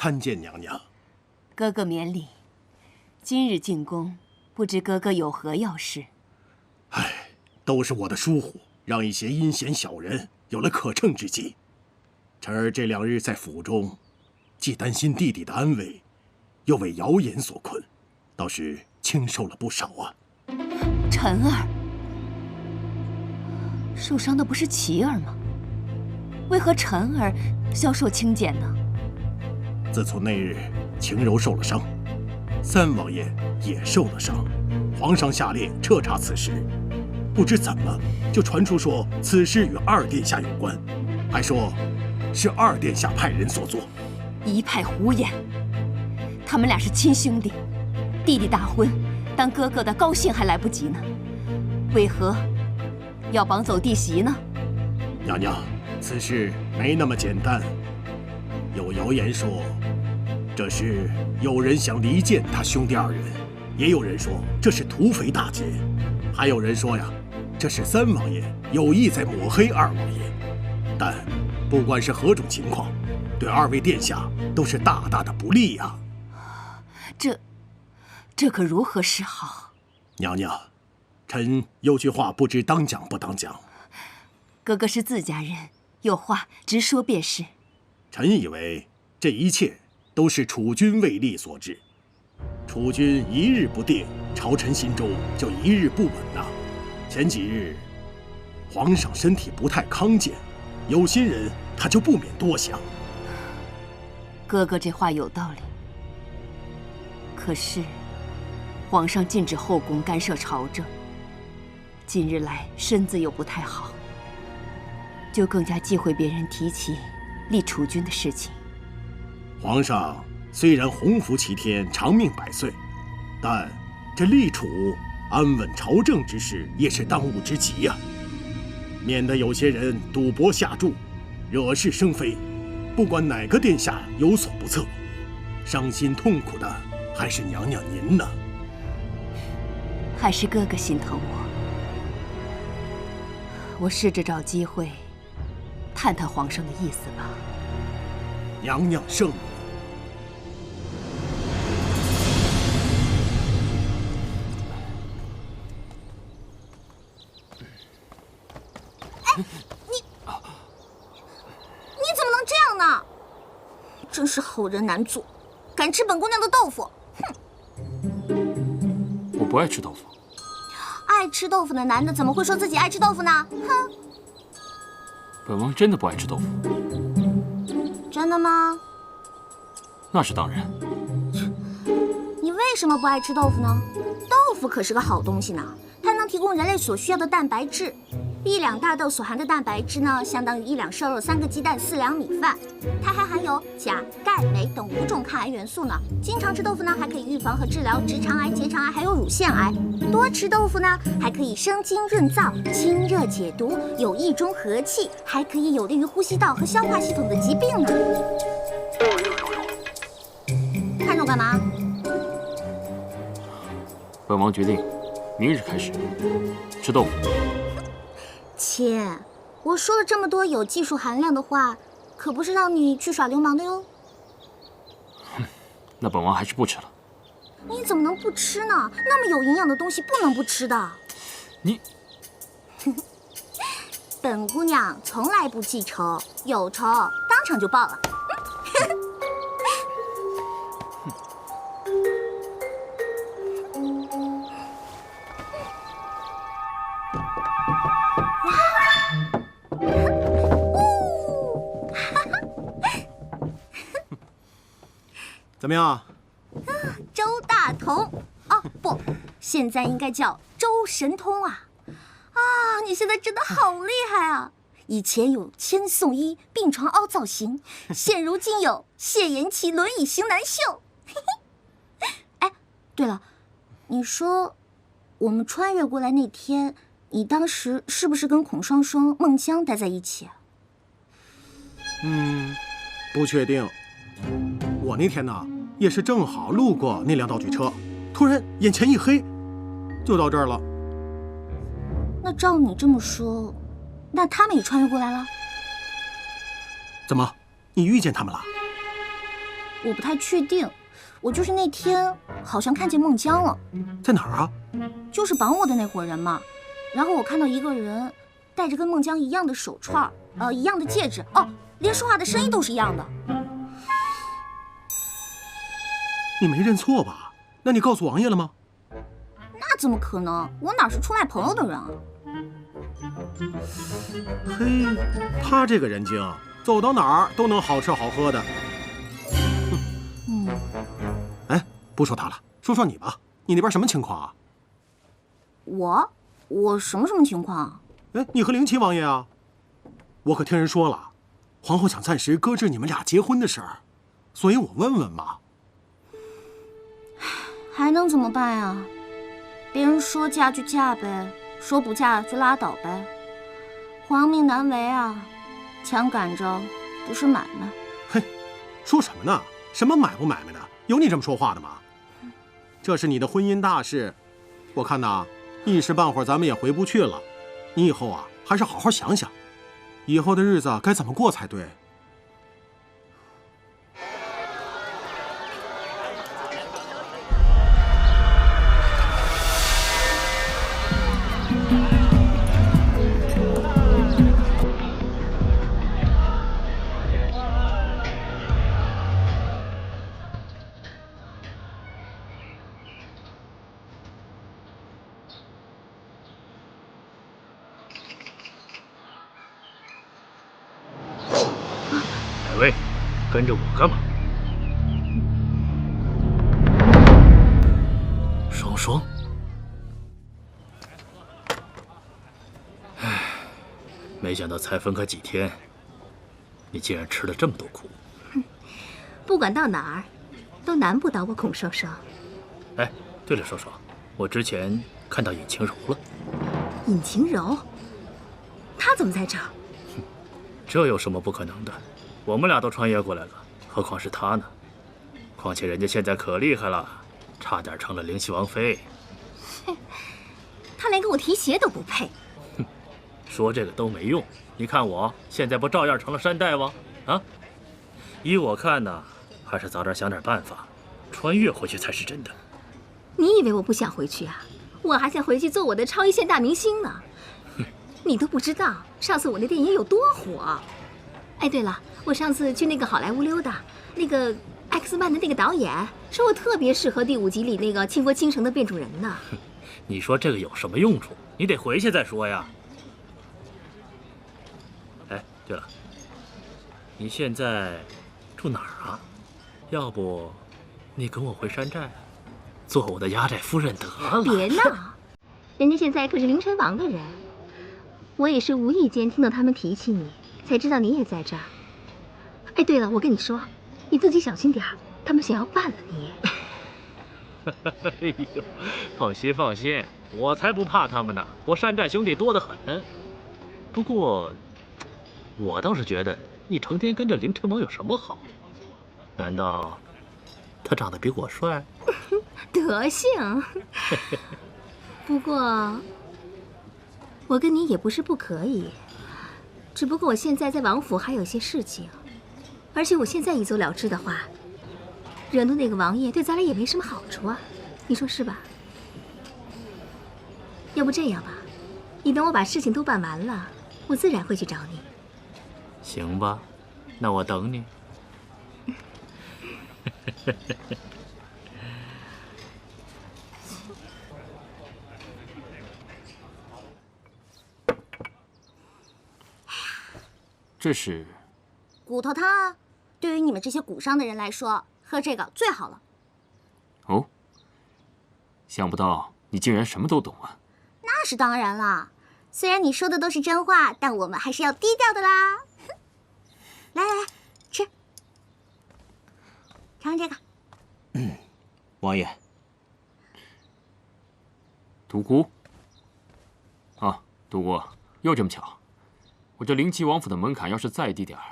参见娘娘。哥哥免礼。今日进宫，不知哥哥有何要事？唉，都是我的疏忽，让一些阴险小人有了可乘之机。臣儿这2日在府中，既担心弟弟的安危，又为谣言所困，倒是轻受了不少啊。晨儿受伤的不是琪儿吗？为何晨儿消受轻减呢？自从那日晴柔受了伤，3王爷也受了伤，皇上下令彻查此事，不知怎么就传出说此事与2殿下有关，还说是2殿下派人所做。一派胡言！他们俩是亲兄弟，弟弟大婚，当哥哥的高兴还来不及呢，为何要绑走弟媳呢？娘娘，此事没那么简单。有谣言说，这是有人想离间他兄弟2人，也有人说这是土匪大劫，还有人说呀，这是3王爷有意在抹黑2王爷。但不管是何种情况，对2位殿下都是大大的不利呀。这可如何是好？娘娘，臣有句话不知当讲不当讲。哥哥是自家人，有话直说便是。臣以为这一切都是储君未立所致。储君一日不定，朝臣心中就一日不稳呐。前几日，皇上身体不太康健，有心人他就不免多想。哥哥这话有道理，可是皇上禁止后宫干涉朝政，近日来身子又不太好，就更加忌讳别人提起立储君的事情。皇上虽然洪福齐天，长命100岁，但这立储安稳朝政之事也是当务之急呀，免得有些人赌博下注，惹是生非，不管哪个殿下有所不测，伤心痛苦的还是娘娘您呢。还是哥哥心疼我，我试着找机会探探皇上的意思吧。娘娘圣明。你怎么能这样呢？真是好人难做，敢吃本姑娘的豆腐！哼！我不爱吃豆腐。爱吃豆腐的男的怎么会说自己爱吃豆腐呢？哼！本王真的不爱吃豆腐。真的吗？那是当然。你为什么不爱吃豆腐呢？豆腐可是个好东西呢，它能提供人类所需要的蛋白质。1两大豆所含的蛋白质呢，相当于1两瘦肉、3个鸡蛋、4两米饭。它还含有钾、钙、镁等5种抗癌元素呢。经常吃豆腐呢，还可以预防和治疗直肠癌、结肠癌，还有乳腺癌。多吃豆腐呢，还可以生津润燥、清热解毒，有益中和气，还可以有利于呼吸道和消化系统的疾病呢。看着我干嘛？本王决定，明日开始吃豆腐。切，我说了这么多有技术含量的话，可不是让你去耍流氓的哟。那本王还是不吃了。你怎么能不吃呢？那么有营养的东西不能不吃的。你，本姑娘从来不记仇，有仇当场就报了。怎么样？周大同哦，不，现在应该叫周神通啊！啊，你现在真的好厉害啊！以前有千颂伊病床凹造型，现如今有谢延琪轮椅型男秀。哎，对了，你说我们穿越过来那天，你当时是不是跟孔双双、孟姜待在一起？不确定。我那天呢，也是正好路过那辆道具车，突然眼前一黑，就到这儿了。那照你这么说，那他们也穿越过来了？怎么，你遇见他们了？我不太确定。我就是那天好像看见孟姜了。在哪儿啊？就是绑我的那伙人嘛。然后我看到一个人戴着跟孟姜一样的手串，一样的戒指，哦，连说话的声音都是一样的。你没认错吧？那你告诉王爷了吗？那怎么可能？我哪是出卖朋友的人啊？嘿，他这个人精，走到哪儿都能好吃好喝的。哎，不说他了，说说你吧，你那边什么情况啊？我什么情况啊？哎，你和灵齐王爷啊？我可听人说了，皇后想暂时搁置你们俩结婚的事儿，所以我问问嘛。还能怎么办呀？别人说嫁就嫁呗，说不嫁就拉倒呗。皇命难违啊，枪赶着不是买卖。嘿，说什么呢？什么买不买卖的？有你这么说话的吗？这是你的婚姻大事，我看呐，一时半会儿咱们也回不去了。你以后啊，还是好好想想，以后的日子该怎么过才对。哪位，跟着我干嘛？双双，唉，没想到才分开几天，你竟然吃了这么多苦。不管到哪儿，都难不倒我孔双双。哎，对了，双双，我之前看到尹晴柔了。尹晴柔，她怎么在这儿？这有什么不可能的？我们俩都穿越过来了，何况是她呢？况且人家现在可厉害了，差点成了灵犀王妃。她连跟我提鞋都不配。说这个都没用，你看我现在不照样成了山大王啊？依我看呢，还是早点想点办法，穿越回去才是真的。你以为我不想回去啊？我还想回去做我的超一线大明星呢。你都不知道上次我那电影有多火。哎，对了，我上次去那个好莱坞溜达，那个《X 曼》的那个导演说我特别适合第5集里那个倾国倾城的变种人呢。你说这个有什么用处？你得回去再说呀。哎，对了，你现在住哪儿啊？要不你跟我回山寨，做我的压寨夫人得了。别闹，人家现在可是凌晨王的人。我也是无意间听到他们提起你，才知道你也在这儿。哎，对了，我跟你说，你自己小心点儿，他们想要办了你。哎呦，放心放心，我才不怕他们呢，我山寨兄弟多得很。不过，我倒是觉得你成天跟着凌晨王有什么好？难道他长得比我帅？德性。不过，我跟你也不是不可以，只不过我现在在王府还有些事情，而且我现在一走了之的话，惹怒那个王爷对咱俩也没什么好处啊，你说是吧？要不这样吧，你等我把事情都办完了，我自然会去找你。行吧，那我等你。这是骨头汤啊，对于你们这些骨伤的人来说，喝这个最好了。哦，想不到你竟然什么都懂啊！那是当然啦，虽然你说的都是真话，但我们还是要低调的啦。来来来，吃，尝尝这个。王爷，独孤啊，独孤，又这么巧，我这灵齐王府的门槛要是再低点儿，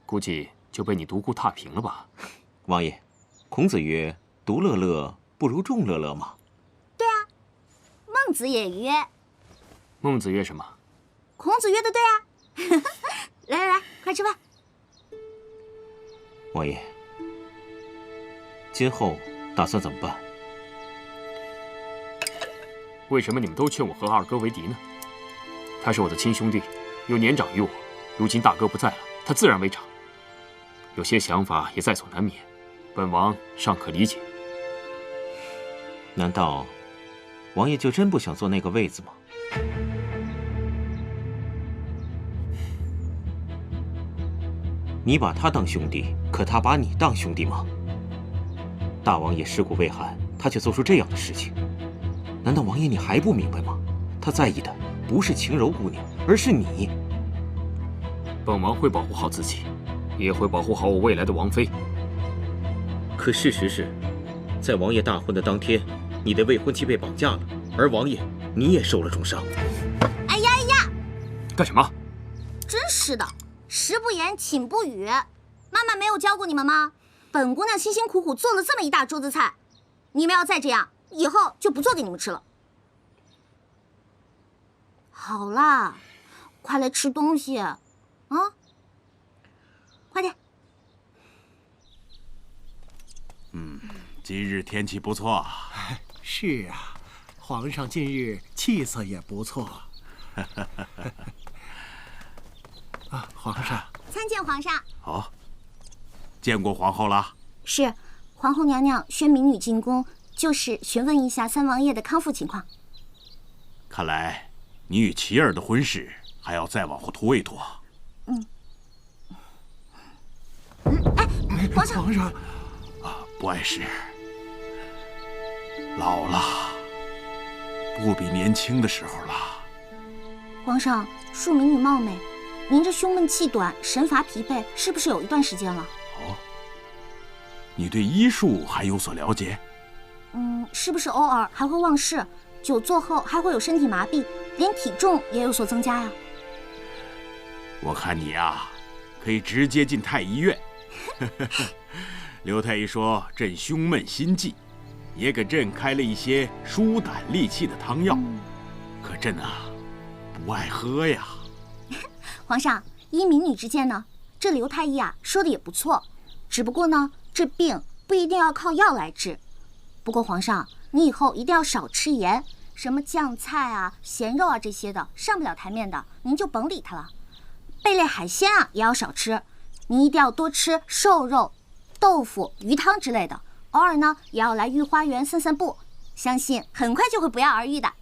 估计就被你独孤踏平了吧？王爷，孔子曰：“独乐乐不如众乐乐嘛。”对啊，孟子也曰。孟子曰什么？孔子曰的对啊。来来来，快吃饭。王爷，今后打算怎么办？为什么你们都劝我和二哥为敌呢？他是我的亲兄弟，又年长于我，如今大哥不在了，他自然为长。有些想法也在所难免，本王尚可理解。难道王爷就真不想坐那个位子吗？你把他当兄弟，可他把你当兄弟吗？大王爷尸骨未寒，他却做出这样的事情，难道王爷你还不明白吗？他在意的不是晴柔姑娘，而是你。本王会保护好自己，也会保护好我未来的王妃。可事实是，在王爷大婚的当天，你的未婚妻被绑架了，而王爷你也受了重伤。哎呀哎呀！干什么？真是的，食不言，寝不语。妈妈没有教过你们吗？本姑娘辛辛苦苦做了这么一大桌子菜，你们要再这样，以后就不做给你们吃了。好啦，快来吃东西啊！快点。今日天气不错。是啊，皇上近日气色也不错。啊，皇上，参见皇上。好，见过皇后了。是，皇后娘娘宣民女进宫，就是询问一下三王爷的康复情况。看来你与齐儿的婚事还要再往后拖一拖。皇上，皇上，不碍事。老了，不比年轻的时候了。皇上，恕民女冒昧，您这胸闷气短，神乏疲惫，是不是有一段时间了？哦，你对医术还有所了解？是不是偶尔还会忘事？久坐后还会有身体麻痹，连体重也有所增加呀？我看你呀，可以直接进太医院。刘太医说朕胸闷心悸，也给朕开了一些疏胆利气的汤药，可朕啊，不爱喝呀。皇上，依民女之见呢，这刘太医啊说的也不错，只不过呢，这病不一定要靠药来治。不过皇上，你以后一定要少吃盐，什么酱菜啊、咸肉啊这些的上不了台面的，您就甭理它了。贝类海鲜啊也要少吃，您一定要多吃瘦肉、豆腐、鱼汤之类的。偶尔呢，也要来御花园散散步，相信很快就会不药而愈的。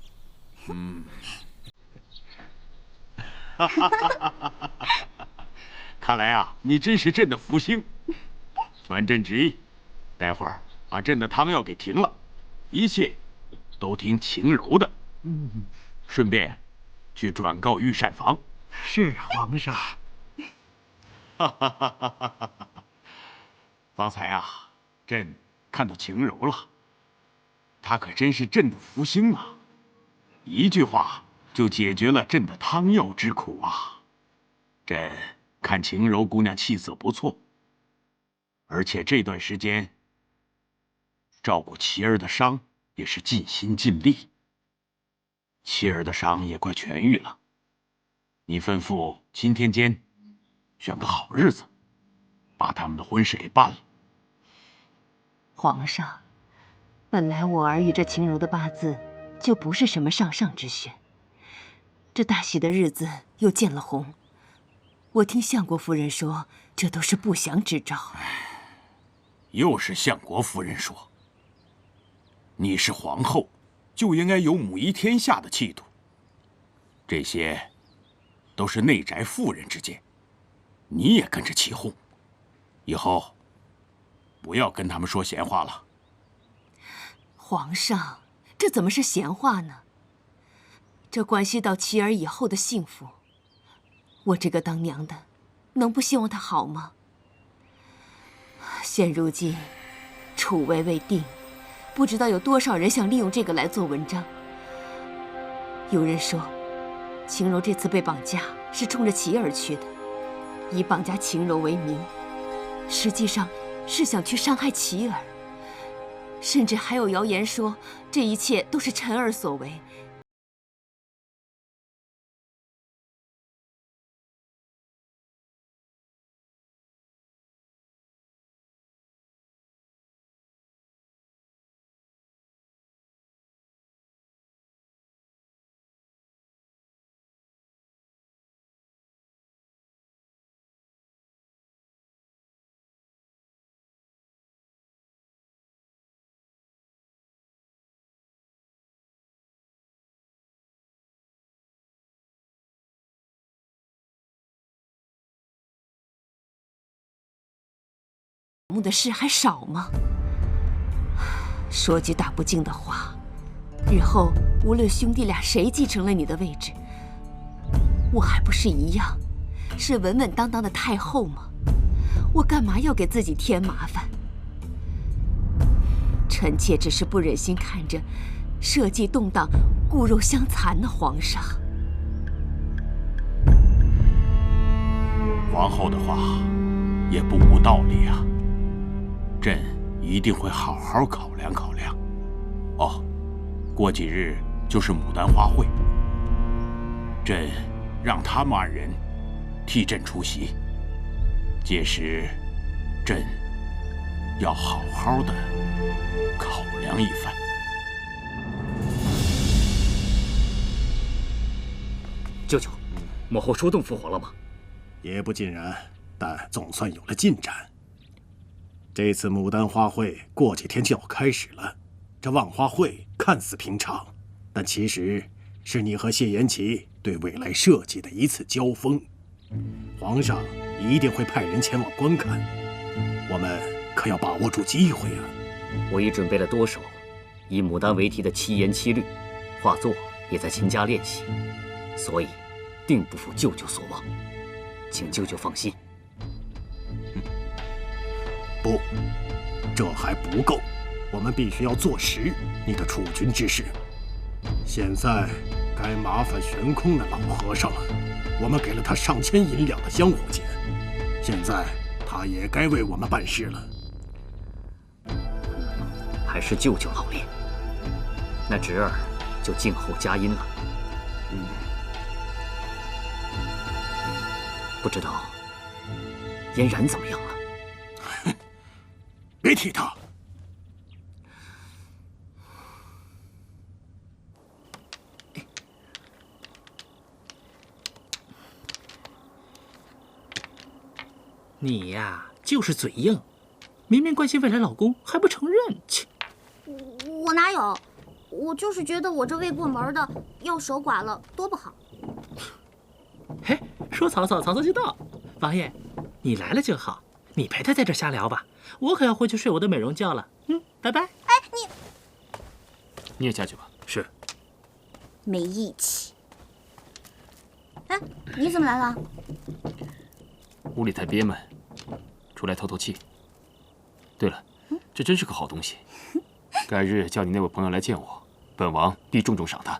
看来啊，你真是朕的福星。传朕旨意，待会儿把朕的汤药给停了，一切都听晴柔的。顺便去转告御膳房。是皇上。方才啊，朕看到晴柔了，她可真是朕的福星啊！一句话就解决了朕的汤药之苦啊！朕看晴柔姑娘气色不错，而且这段时间照顾琪儿的伤也是尽心尽力，琪儿的伤也快痊愈了。你吩咐钦天监选个好日子，把他们的婚事给办了。皇上，本来我儿与这晴柔的八字就不是什么上上之选，这大喜的日子又见了红，我听相国夫人说，这都是不祥之兆。又是相国夫人说，你是皇后，就应该有母仪天下的气度。这些都是内宅妇人之见，你也跟着起哄，以后不要跟他们说闲话了。皇上，这怎么是闲话呢？这关系到琪儿以后的幸福，我这个当娘的，能不希望她好吗？现如今，楚危未定，不知道有多少人想利用这个来做文章。有人说，晴柔这次被绑架是冲着琪儿去的，以绑架晴柔为名，实际上是想去伤害琪儿。甚至还有谣言说，这一切都是臣儿所为，目的事还少吗？说句大不敬的话，日后无论兄弟俩谁继承了你的位置，我还不是一样，是稳稳当当的太后吗？我干嘛要给自己添麻烦？臣妾只是不忍心看着社稷动荡、骨肉相残呢，皇上。皇后的话也不无道理啊，朕一定会好好考量考量。哦，过几日就是牡丹花会，朕让他们2人替朕出席，届时朕要好好的考量一番。舅舅，母后说动复活了吗？也不尽然，但总算有了进展。这次牡丹花会过几天就要开始了，这万花会看似平常，但其实是你和谢延琪对未来社稷的一次交锋。皇上一定会派人前往观看，我们可要把握住机会啊！我已准备了多首以牡丹为题的七言七律，画作也在勤加练习，所以定不负舅舅所望，请舅舅放心。不，这还不够，我们必须要坐实你的储君之事。现在该麻烦悬空的老和尚了，我们给了他上千银两的香火钱，现在他也该为我们办事了。还是舅舅老练，那侄儿就静候佳音了。不知道嫣然怎么样了？别提他。你呀，就是嘴硬，明明关心未来老公还不承认，切！我哪有？我就是觉得我这未过门的要守寡了，多不好。嘿，说曹操，曹操就到。王爷，你来了就好，你陪他在这瞎聊吧，我可要回去睡我的美容觉了。拜拜。哎，你也下去吧。是。没义气。哎，你怎么来了？屋里太憋闷，出来透透气。对了，这真是个好东西，改日叫你那位朋友来见我，本王必重重赏他。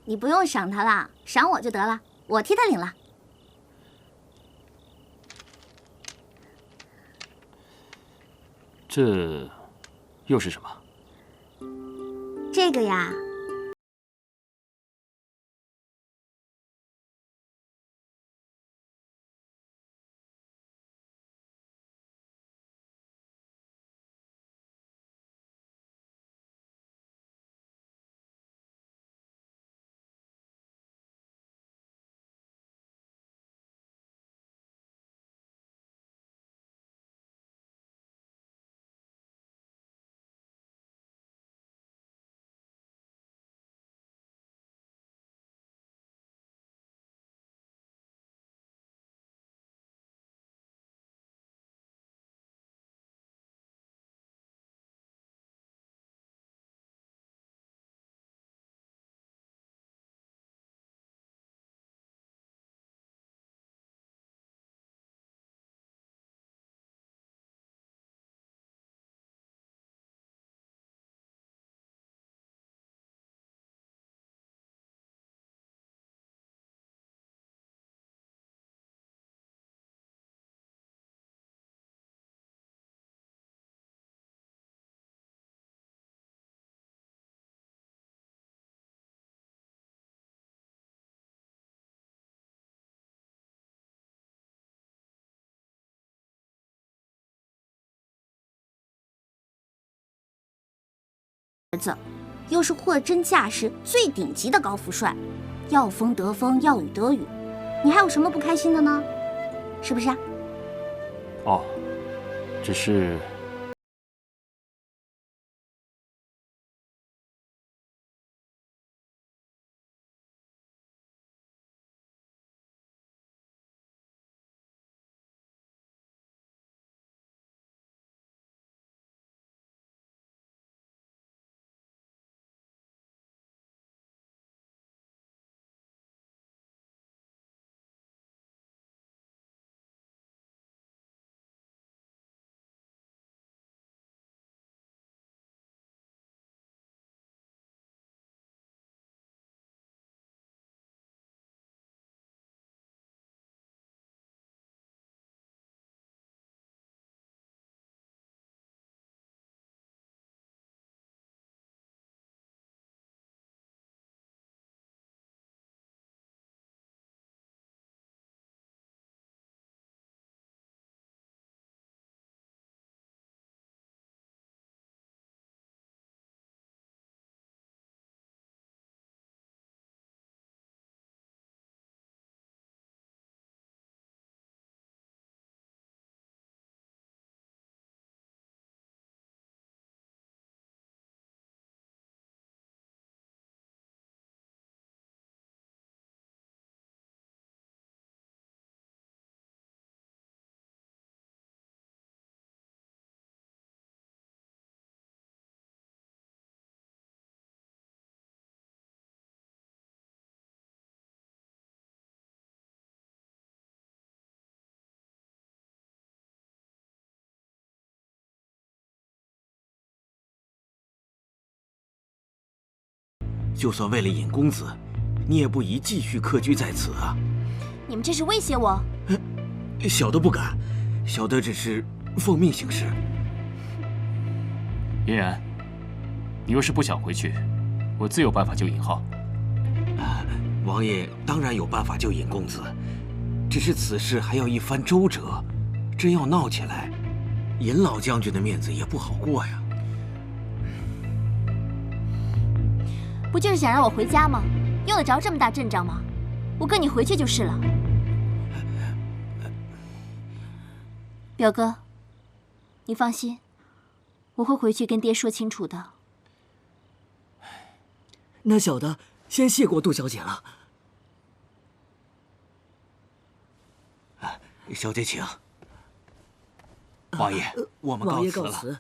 你不用赏他了，赏我就得了，我替他领了。这又是什么？这个呀，儿子，又是货真价实、最顶级的高富帅，要风得风，要雨得雨，你还有什么不开心的呢？是不是啊？哦，只是就算为了尹公子，你也不宜继续客居在此啊！你们这是威胁我？小的不敢，小的只是奉命行事。嫣然，你若是不想回去，我自有办法救尹浩。王爷当然有办法救尹公子，只是此事还要一番周折，真要闹起来，尹老将军的面子也不好过呀。不就是想让我回家吗？用得着这么大阵仗吗？我跟你回去就是了。表哥，你放心，我会回去跟爹说清楚的。那小的先谢过杜小姐了。小姐请。王爷，我们王爷告辞了。告辞。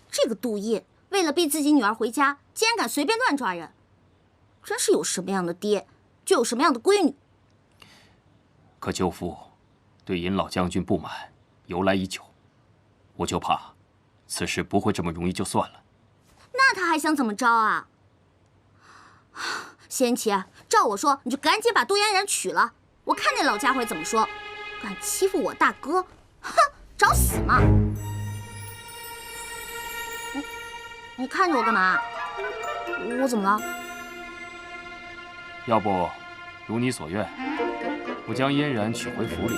这个杜烨为了逼自己女儿回家，竟然敢随便乱抓人，真是有什么样的爹，就有什么样的闺女。可舅父对尹老将军不满由来已久，我就怕此事不会这么容易就算了。那他还想怎么着啊？先琦，照我说，你就赶紧把杜嫣然娶了，我看那老家伙怎么说。敢欺负我大哥，哼，找死嘛！你看着我干嘛？我怎么了？要不，如你所愿，我将嫣然娶回府里，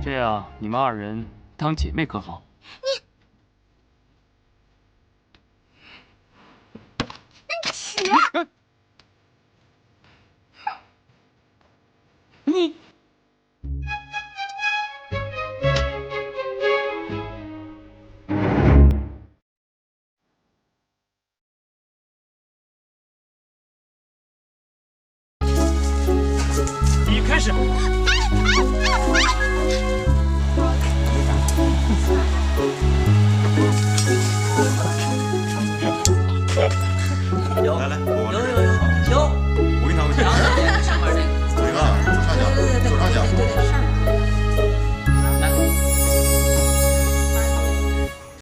这样你们二人当姐妹可好？你。开始。